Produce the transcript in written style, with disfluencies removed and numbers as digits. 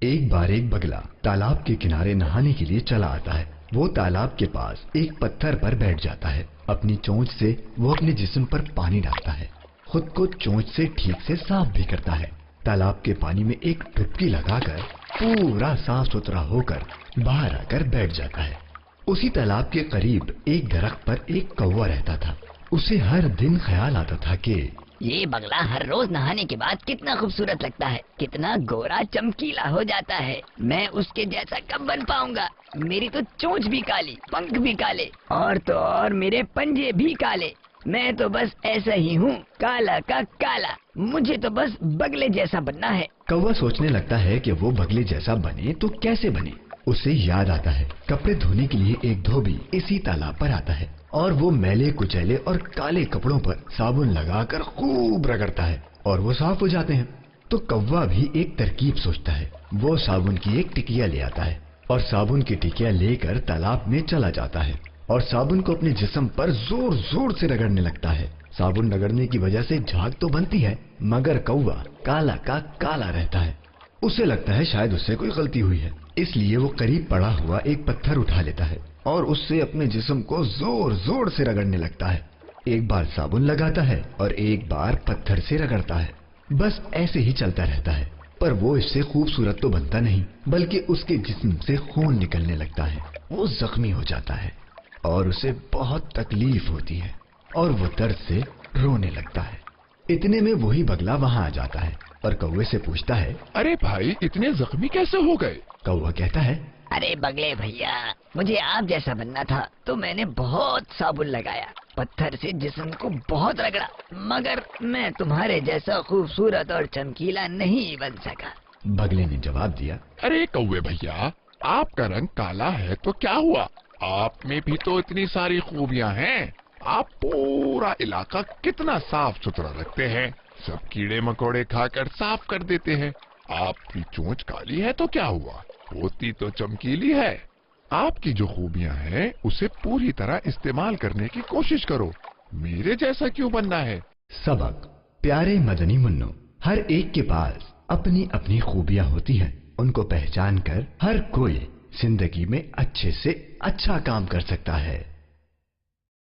ایک بار ایک بگلا تالاب کے کنارے نہانے کے لیے چلا آتا ہے۔ وہ تالاب کے پاس ایک پتھر پر بیٹھ جاتا ہے۔ اپنی چونچ سے وہ اپنے جسم پر پانی ڈالتا ہے، خود کو چونچ سے ٹھیک سے صاف بھی کرتا ہے۔ تالاب کے پانی میں ایک ڈبکی لگا کر پورا صاف ستھرا ہو کر باہر آ کر بیٹھ جاتا ہے۔ اسی تالاب کے قریب ایک درخت پر ایک کوا رہتا تھا۔ اسے ہر دن خیال آتا تھا کہ یہ بگلا ہر روز نہانے کے بعد کتنا خوبصورت لگتا ہے، کتنا گورا چمکیلا ہو جاتا ہے۔ میں اس کے جیسا کب بن پاؤں گا؟ میری تو چونچ بھی کالی، پنکھ بھی کالے، اور تو اور میرے پنجے بھی کالے۔ میں تو بس ایسا ہی ہوں، کالا کا کالا۔ مجھے تو بس بگلے جیسا بننا ہے۔ کوا سوچنے لگتا ہے کہ وہ بگلے جیسا بنے تو کیسے بنے۔ اسے یاد آتا ہے کپڑے دھونے کے لیے ایک دھوبی اسی تالاب پر آتا ہے اور وہ میلے کچیلے اور کالے کپڑوں پر صابن لگا کر خوب رگڑتا ہے اور وہ صاف ہو جاتے ہیں۔ تو کوا بھی ایک ترکیب سوچتا ہے۔ وہ صابن کی ایک ٹکیا لے آتا ہے اور صابن کی ٹکیا لے کر تالاب میں چلا جاتا ہے اور صابن کو اپنے جسم پر زور زور سے رگڑنے لگتا ہے۔ صابن رگڑنے کی وجہ سے جھاگ تو بنتی ہے، مگر کوا کالا کا کالا رہتا ہے۔ اسے لگتا ہے شاید اس سے کوئی غلطی ہوئی ہے، اس لیے وہ قریب پڑا ہوا ایک پتھر اٹھا لیتا ہے اور اس سے اپنے جسم کو زور زور سے رگڑنے لگتا ہے۔ ایک بار صابن لگاتا ہے اور ایک بار پتھر سے رگڑتا ہے۔ بس ایسے ہی چلتا رہتا ہے، پر وہ اس سے خوبصورت تو بنتا نہیں، بلکہ اس کے جسم سے خون نکلنے لگتا ہے۔ وہ زخمی ہو جاتا ہے اور اسے بہت تکلیف ہوتی ہے اور وہ درد سے رونے لگتا ہے۔ اتنے میں وہی بگلا وہاں آ جاتا ہے اور کوے سے پوچھتا ہے، ارے بھائی اتنے زخمی کیسے ہو گئے؟ کوا کہتا ہے، ارے بگلے بھیا، مجھے آپ جیسا بننا تھا تو میں نے بہت صابن لگایا، پتھر سے جسم کو بہت رگڑا، مگر میں تمہارے جیسا خوبصورت اور چمکیلا نہیں بن سکا۔ بگلے نے جواب دیا، ارے کوے بھیا، آپ کا رنگ کالا ہے تو کیا ہوا؟ آپ میں بھی تو اتنی ساری خوبیاں ہیں۔ آپ پورا علاقہ کتنا صاف ستھرا رکھتے ہیں، سب کیڑے مکوڑے کھا کر صاف کر دیتے ہیں۔ آپ کی چونچ کالی ہے تو کیا ہوا، ہوتی تو چمکیلی ہے۔ آپ کی جو خوبیاں ہیں اسے پوری طرح استعمال کرنے کی کوشش کرو، میرے جیسا کیوں بننا ہے؟ سبق: پیارے مدنی منو، ہر ایک کے پاس اپنی اپنی خوبیاں ہوتی ہیں، ان کو پہچان کر ہر کوئی زندگی میں اچھے سے اچھا کام کر سکتا ہے۔